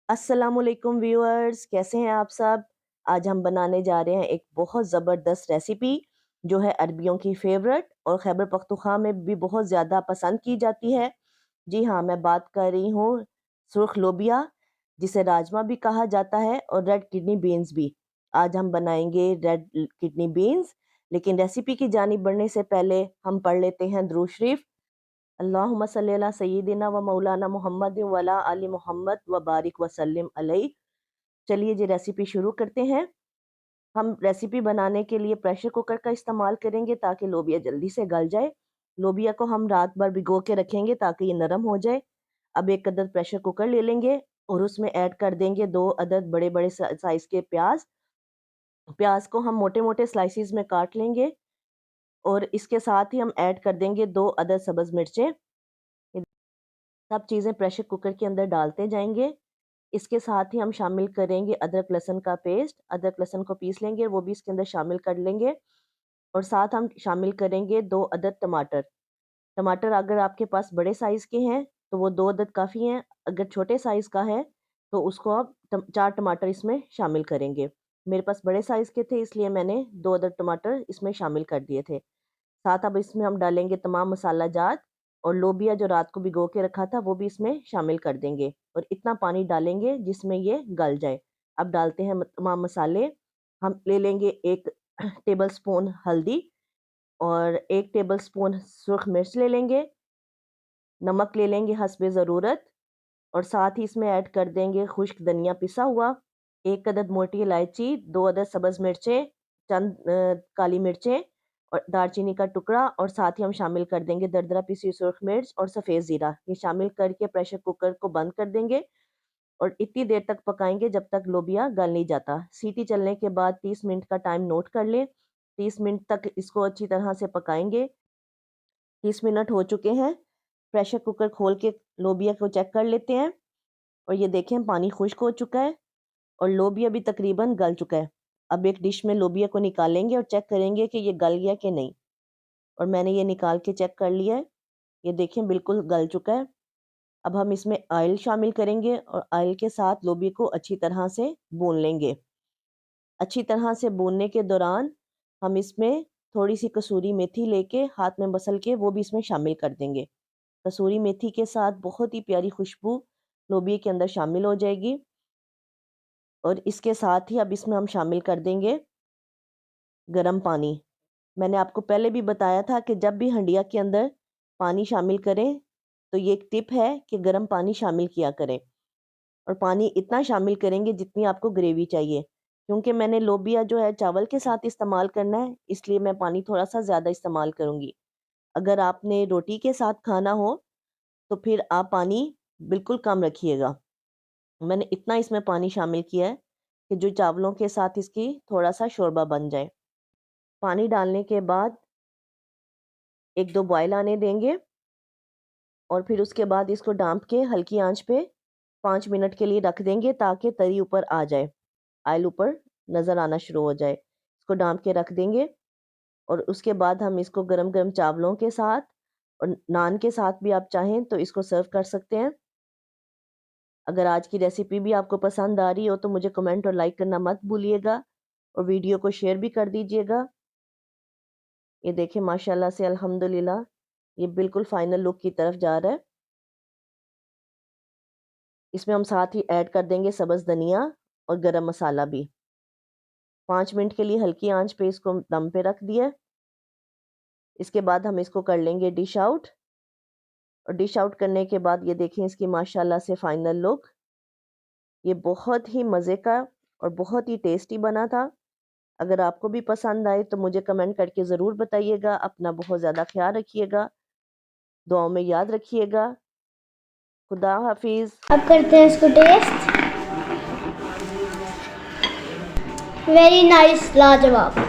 अस्सलाम वालेकुम व्यूअर्स, कैसे हैं आप सब। आज हम बनाने जा रहे हैं एक बहुत ज़बरदस्त रेसिपी जो है अरबियों की फेवरेट और खैबर पख्तूनख्वा में भी बहुत ज़्यादा पसंद की जाती है। जी हाँ, मैं बात कर रही हूँ सुर्ख लोबिया, जिसे राजमा भी कहा जाता है, और रेड किडनी बीन्स भी। आज हम बनाएंगे रेड किडनी बीन्स, लेकिन रेसिपी की जानिब बढ़ने से पहले हम पढ़ लेते हैं दुरूद शरीफ। अल्लाहुम्मा सल्ली अला सय्यिदिना व मौलाना मुहम्मद व अला आलि मुहम्मद व बारिक वसल्लिम अलैहि। चलिए जी रेसिपी शुरू करते हैं। हम रेसिपी बनाने के लिए प्रेशर कुकर का इस्तेमाल करेंगे ताकि लोबिया जल्दी से गल जाए। लोबिया को हम रात भर भिगो के रखेंगे ताकि ये नरम हो जाए। अब एक अदद प्रेशर कुकर ले लेंगे और उसमें ऐड कर देंगे 2 अदद बड़े बड़े साइज़ के प्याज। प्याज को हम मोटे मोटे स्लाइसिस में काट लेंगे और इसके साथ ही हम ऐड कर देंगे 2 अदद सब्ज़ मिर्चें। सब चीज़ें प्रेशर कुकर के अंदर डालते जाएंगे। इसके साथ ही हम शामिल करेंगे अदरक लहसुन का पेस्ट। अदरक लहसुन को पीस लेंगे, वो भी इसके अंदर शामिल कर लेंगे। और साथ हम शामिल करेंगे 2 अदद टमाटर। टमाटर अगर आपके पास बड़े साइज़ के हैं तो वो 2 अदद काफ़ी हैं। अगर छोटे साइज़ का है तो उसको आप 4 टमाटर इसमें शामिल करेंगे। मेरे पास बड़े साइज़ के थे, इसलिए मैंने 2 अदद टमाटर इसमें शामिल कर दिए थे। साथ अब इसमें हम डालेंगे तमाम मसाला जात, और लोबिया जो रात को भिगो के रखा था वो भी इसमें शामिल कर देंगे, और इतना पानी डालेंगे जिसमें ये गल जाए। अब डालते हैं तमाम मसाले। हम ले लेंगे 1 टेबल स्पून हल्दी और 1 टेबल स्पून सुर्ख मिर्च ले लेंगे। नमक ले लेंगे हस्बे ज़रूरत, और साथ ही इसमें ऐड कर देंगे खुश्क धनिया पिसा हुआ, 1 अदद मोटी इलायची, 2 अदद सब्ज़ मिर्चें, चंद काली मिर्चें और दालचीनी का टुकड़ा, और साथ ही हम शामिल कर देंगे दरदरा पिसी सुर्ख मिर्च और सफ़ेद ज़ीरा। ये शामिल करके प्रेशर कुकर को बंद कर देंगे और इतनी देर तक पकाएंगे जब तक लोबिया गल नहीं जाता। सीटी चलने के बाद 30 मिनट का टाइम नोट कर लें। 30 मिनट तक इसको अच्छी तरह से पकाएंगे। 30 मिनट हो चुके हैं। प्रेशर कुकर खोल के लोबिया को चेक कर लेते हैं, और ये देखें पानी खुश्क हो चुका है और लोबिया भी तकरीबन गल चुका है। अब एक डिश में लोबिया को निकालेंगे और चेक करेंगे कि ये गल गया कि नहीं। और मैंने ये निकाल के चेक कर लिया है। ये देखें बिल्कुल गल चुका है। अब हम इसमें ऑयल शामिल करेंगे और ऑयल के साथ लोबिया को अच्छी तरह से भून लेंगे। अच्छी तरह से भूनने के दौरान हम इसमें थोड़ी सी कसूरी मेथी लेके हाथ में मसल के वो भी इसमें शामिल कर देंगे। कसूरी मेथी के साथ बहुत ही प्यारी खुशबू लोबिया के अंदर शामिल हो जाएगी। और इसके साथ ही अब इसमें हम शामिल कर देंगे गर्म पानी। मैंने आपको पहले भी बताया था कि जब भी हंडिया के अंदर पानी शामिल करें तो ये एक टिप है कि गर्म पानी शामिल किया करें, और पानी इतना शामिल करेंगे जितनी आपको ग्रेवी चाहिए। क्योंकि मैंने लोबिया जो है चावल के साथ इस्तेमाल करना है, इसलिए मैं पानी थोड़ा सा ज़्यादा इस्तेमाल करूँगी। अगर आपने रोटी के साथ खाना हो तो फिर आप पानी बिल्कुल कम रखिएगा। मैंने इतना इसमें पानी शामिल किया है कि जो चावलों के साथ इसकी थोड़ा सा शोरबा बन जाए। पानी डालने के बाद 1-2 बॉयल आने देंगे, और फिर उसके बाद इसको ढाँप के हल्की आंच पे 5 मिनट के लिए रख देंगे ताकि तरी ऊपर आ जाए, ऑयल ऊपर नज़र आना शुरू हो जाए। इसको ढाँप के रख देंगे, और उसके बाद हम इसको गरम-गरम चावलों के साथ और नान के साथ भी आप चाहें तो इसको सर्व कर सकते हैं। अगर आज की रेसिपी भी आपको पसंद आ रही हो तो मुझे कमेंट और लाइक करना मत भूलिएगा, और वीडियो को शेयर भी कर दीजिएगा। ये देखें माशाल्लाह से अल्हम्दुलिल्लाह ये बिल्कुल फाइनल लुक की तरफ जा रहा है। इसमें हम साथ ही ऐड कर देंगे सब्ज़ धनिया और गरम मसाला भी। 5 मिनट के लिए हल्की आंच पे इसको दम पे रख दिया। इसके बाद हम इसको कर लेंगे डिश आउट, और डिश आउट करने के बाद ये देखें इसकी माशाल्लाह से फाइनल लुक। ये बहुत ही मज़े का और बहुत ही टेस्टी बना था। अगर आपको भी पसंद आए तो मुझे कमेंट करके ज़रूर बताइएगा। अपना बहुत ज़्यादा ख्याल रखिएगा, दुआओं में याद रखिएगा। खुदा हाफिज़। अब करते हैं इसको टेस्ट। वेरी नाइस, लाजवाब।